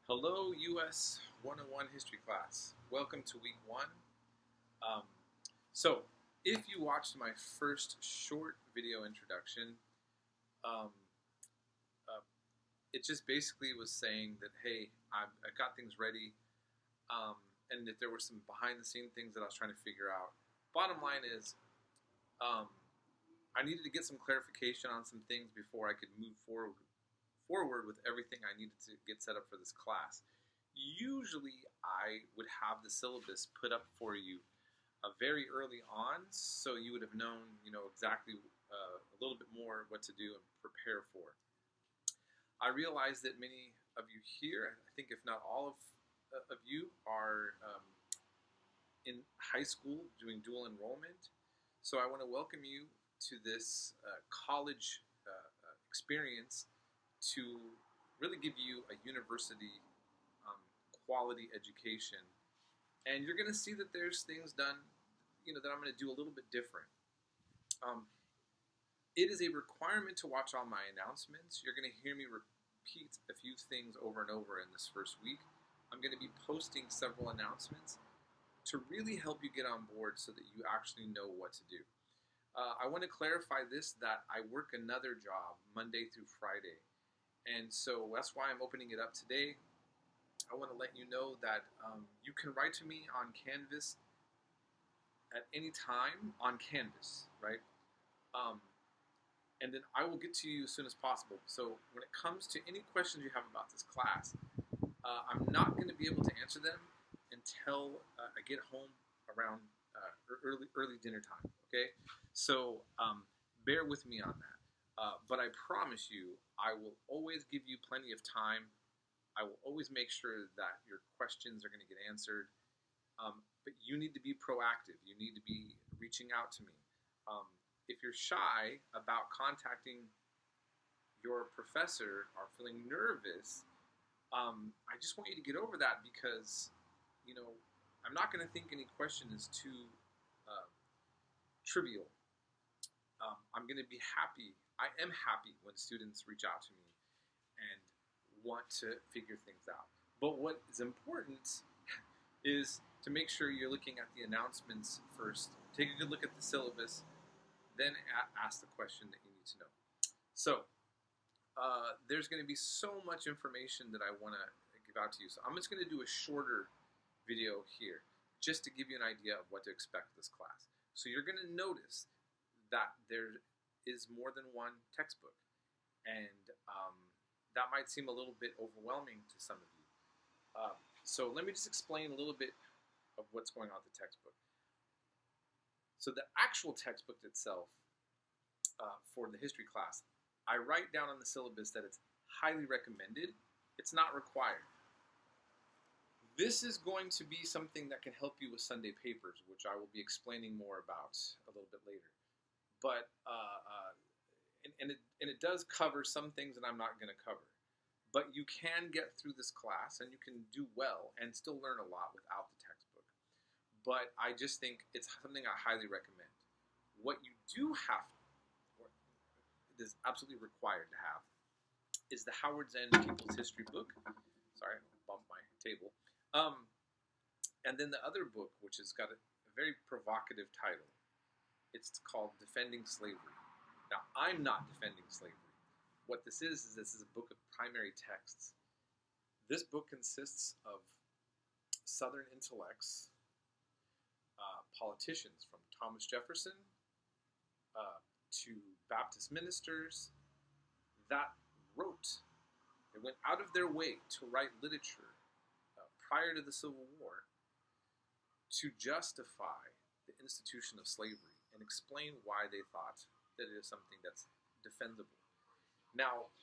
Hello, US 101 history class. Welcome to week one. Um, so, if you watched my first short video introduction, um, uh, it just basically was saying that, hey, I got things ready, um, and that there were some behind the scene things that I was trying to figure out. Bottom line is, um, I needed to get some clarification on some things before I could move forward with everything I needed to get set up for this class. Usually, I would have the syllabus put up for you very early on, so you would have known, exactly a little bit more what to do and prepare for. I realize that many of you here, I think if not all of you, are in high school doing dual enrollment. So I want to welcome you to this college experience to really give you a university um, quality education. And you're going to see that there's things done, that I'm going to do a little bit different. Um, it is a requirement to watch all my announcements. You're going to hear me repeat a few things over and over in this first week. I'm going to be posting several announcements to really help you get on board so that you actually know what to do. I want to clarify this, that I work another job Monday through Friday. And so that's why I'm opening it up today. I want to let you know that you can write to me on Canvas at any time on Canvas, right? And then I will get to you as soon as possible. So when it comes to any questions you have about this class, I'm not going to be able to answer them until I get home around early dinner time, okay? So bear with me on that. But I promise you, I will always give you plenty of time. I will always make sure that your questions are going to get answered. But you need to be proactive. You need to be reaching out to me. If you're shy about contacting your professor or feeling nervous, I just want you to get over that because, I'm not going to think any question is too trivial. I'm going to be happy. I am happy when students reach out to me and want to figure things out. But what is important is to make sure you're looking at the announcements first. Take a good look at the syllabus, then ask the question that you need to know. So, there's going to be so much information that I want to give out to you. So I'm just going to do a shorter video here just to give you an idea of what to expect this class. So you're going to notice that there is more than one textbook. And that might seem a little bit overwhelming to some of you. So let me just explain a little bit of what's going on with the textbook. So the actual textbook itself for the history class, I write down on the syllabus that it's highly recommended. It's not required. This is going to be something that can help you with Sunday papers, which I will be explaining more about a little bit later. But it does cover some things that I'm not going to cover. But you can get through this class and you can do well and still learn a lot without the textbook. But I just think it's something I highly recommend. What you do have, or it is absolutely required to have, is the Howard's End People's History book. Sorry, I bumped my table. And then the other book, which has got a very provocative title. It's called Defending Slavery. Now, I'm not defending slavery. What this is a book of primary texts. This book consists of Southern intellects, politicians from Thomas Jefferson to Baptist ministers that they went out of their way to write literature prior to the Civil War to justify the institution of slavery and explain why they thought that it is something that's defendable. Now,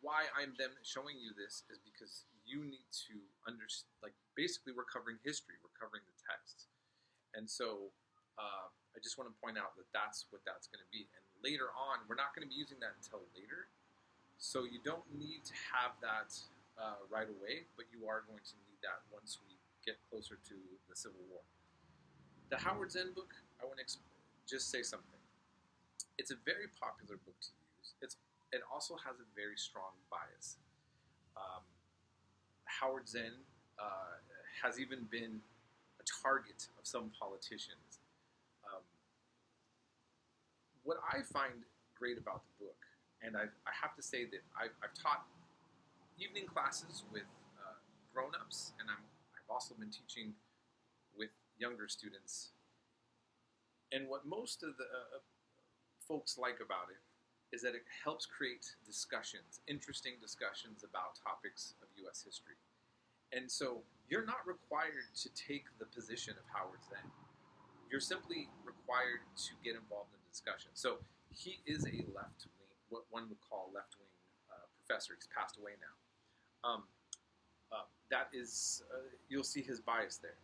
why I'm then showing you this is because you need to understand, basically we're covering history, we're covering the texts. And so I just want to point out that that's what that's going to be. And later on, we're not going to be using that until later. So you don't need to have that right away, but you are going to need that once we get closer to the Civil War. The Howard's End book, I want to just say something. It's a very popular book to use. It also has a very strong bias. Howard Zinn has even been a target of some politicians. Um, what I find great about the book, and I have to say that I've taught evening classes with grown-ups, and I've also been teaching with younger students. And what most of the folks like about it is that it helps create discussions, interesting discussions about topics of U.S. history. And so you're not required to take the position of Howard Zinn. You're simply required to get involved in the discussion. So he is a left-wing, what one would call left-wing professor. He's passed away now. That is, you'll see his bias there.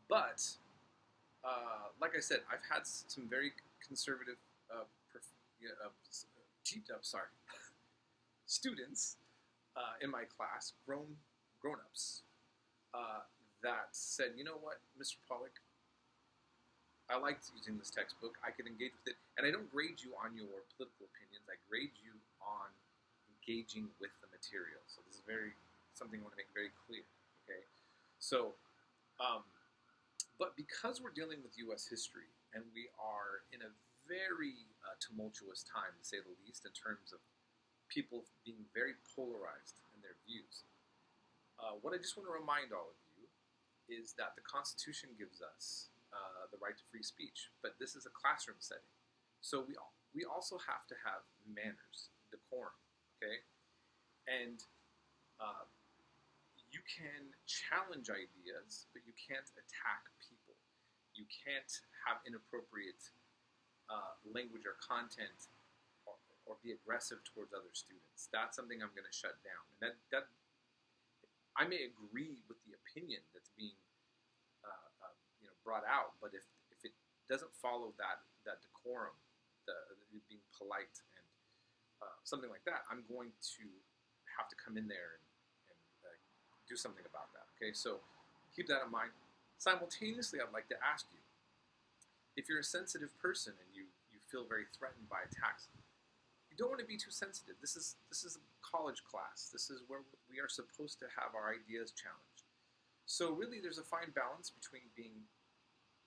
But, like I said, I've had some very conservative students in my class, grown-ups, that said, you know what, Mr. Pollock, I liked using this textbook. I could engage with it. And I don't grade you on your political opinions. I grade you on engaging with the material. So this is something I want to make very clear. Okay? So, but because we're dealing with U.S. history, and we are in a very tumultuous time, to say the least, in terms of people being very polarized in their views, what I just want to remind all of you is that the Constitution gives us the right to free speech, but this is a classroom setting. So we also have to have manners, decorum, okay? And you can challenge ideas, but you can't attack people. You can't have inappropriate language or content or be aggressive towards other students. That's something I'm going to shut down. And that I may agree with the opinion that's being brought out, but if it doesn't follow that decorum, the being polite and something like that, I'm going to have to come in there and do something about that. Okay, so keep that in mind. Simultaneously, I'd like to ask you, if you're a sensitive person and you feel very threatened by attacks, you don't want to be too sensitive. This is a college class. This is where we are supposed to have our ideas challenged. So really, there's a fine balance between being,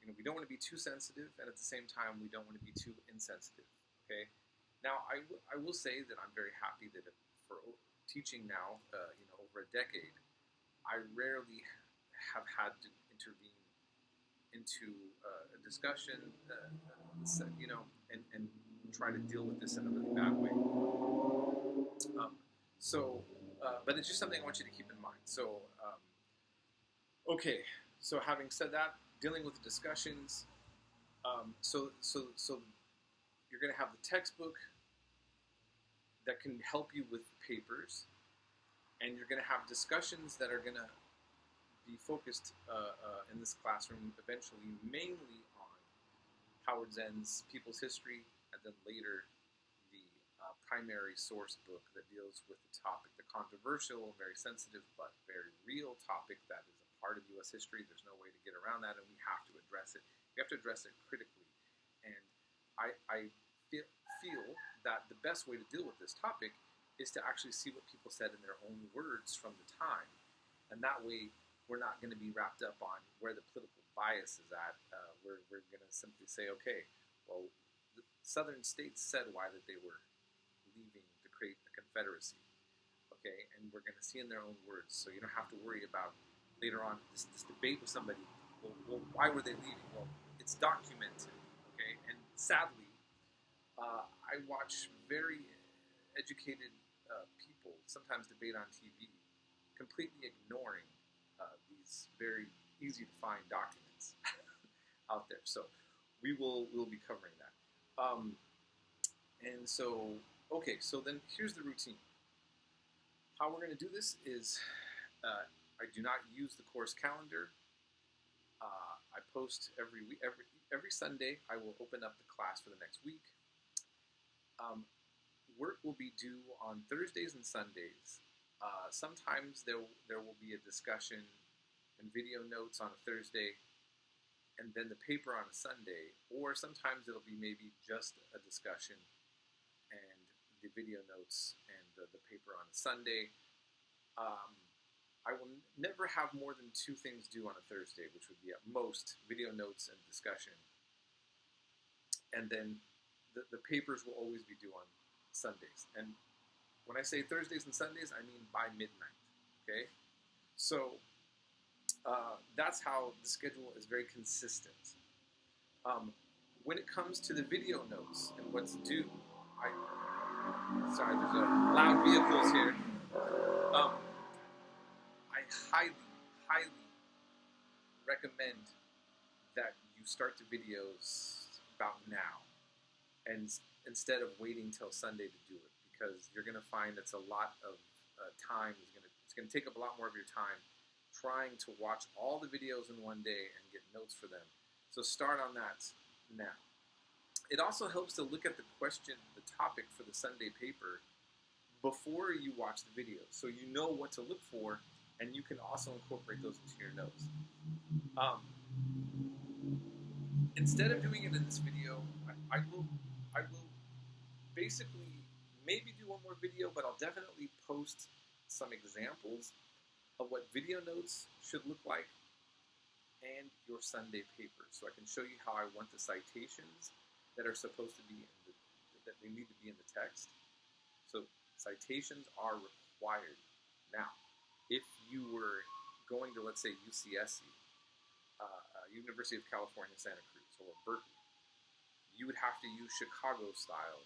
we don't want to be too sensitive, and at the same time, we don't want to be too insensitive. Okay. Now, I will say that I'm very happy that for teaching now, over a decade, I rarely have had to intervene into a discussion, and try to deal with this in a really bad way. But it's just something I want you to keep in mind. So, okay. So having said that, dealing with the discussions, so you're going to have the textbook that can help you with papers, and you're going to have discussions that are going to be focused in this classroom eventually mainly on Howard Zinn's People's History, and then later the primary source book that deals with the topic, the controversial, very sensitive, but very real topic that is a part of U.S. history. There's no way to get around that, and we have to address it. We have to address it critically. And I feel that the best way to deal with this topic is to actually see what people said in their own words from the time. And that way, we're not going to be wrapped up on where the political bias is at. We're going to simply say, okay, well, the southern states said why that they were leaving to create a confederacy. Okay, and we're going to see in their own words. So you don't have to worry about later on this debate with somebody. Well, why were they leaving? Well, it's documented. Okay, and sadly, I watch very educated people sometimes debate on TV, completely ignoring these very easy to find documents out there. So we'll be covering that. And so, okay, so then here's the routine. How we're going to do this is I do not use the course calendar. I post every week, every Sunday. I will open up the class for the next week. Work will be due on Thursdays and Sundays. Sometimes there will be a discussion and video notes on a Thursday, and then the paper on a Sunday. Or sometimes it'll be maybe just a discussion and the video notes and the paper on a Sunday. I will never have more than 2 things due on a Thursday, which would be at most video notes and discussion. And then the papers will always be due on Sundays. And when I say Thursdays and Sundays, I mean by midnight, okay? So that's how the schedule is very consistent. When it comes to the video notes and what's due, sorry, there's loud vehicles here. I highly recommend that you start the videos about now, and instead of waiting till Sunday to do it, because you're going to find it's a lot of time. It's going to take up a lot more of your time trying to watch all the videos in one day and get notes for them. So start on that now. It also helps to look at the topic for the Sunday paper before you watch the video, so you know what to look for, and you can also incorporate those into your notes. Instead of doing it in this video, I will basically maybe do one more video, but I'll definitely post some examples of what video notes should look like and your Sunday paper, so I can show you how I want the citations that are supposed to be that they need to be in the text. So citations are required. Now, if you were going to, let's say, UCSC, University of California, Santa Cruz, or Berkeley, you would have to use Chicago-style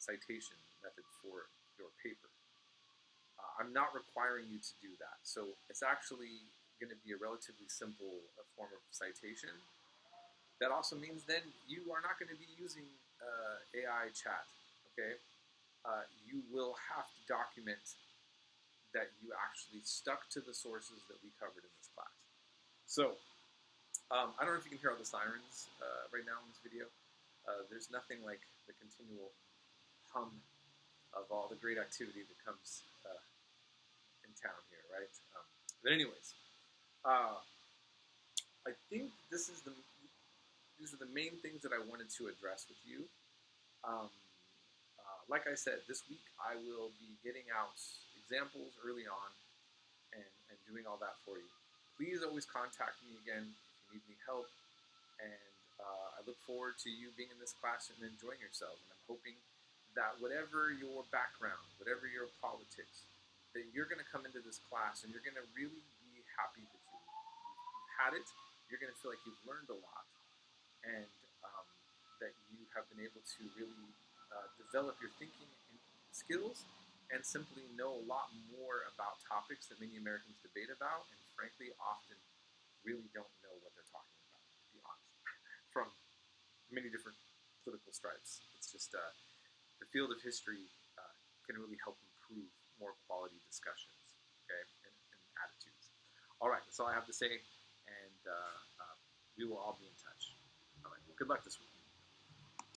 citation method for your paper. I'm not requiring you to do that. So it's actually going to be a relatively simple form of citation. That also means then you are not going to be using AI chat, okay? You will have to document that you actually stuck to the sources that we covered in this class. So, I don't know if you can hear all the sirens right now in this video. There's nothing like the continual hum of all the great activity that comes in town here, right? But anyways, I think these are the main things that I wanted to address with you. Like I said, this week I will be getting out examples early on and doing all that for you. Please always contact me again if you need any help, and I look forward to you being in this class and enjoying yourself. And I'm hoping that whatever your background, whatever your politics, that you're going to come into this class and you're going to really be happy that you've had it. You're going to feel like you've learned a lot, and that you have been able to really develop your thinking and skills, and simply know a lot more about topics that many Americans debate about, and frankly often really don't know what they're talking about, to be honest, from many different political stripes. It's just the field of history can really help improve more quality discussions, okay, and attitudes. All right, that's all I have to say, and we will all be in touch. All right, well, good luck this week.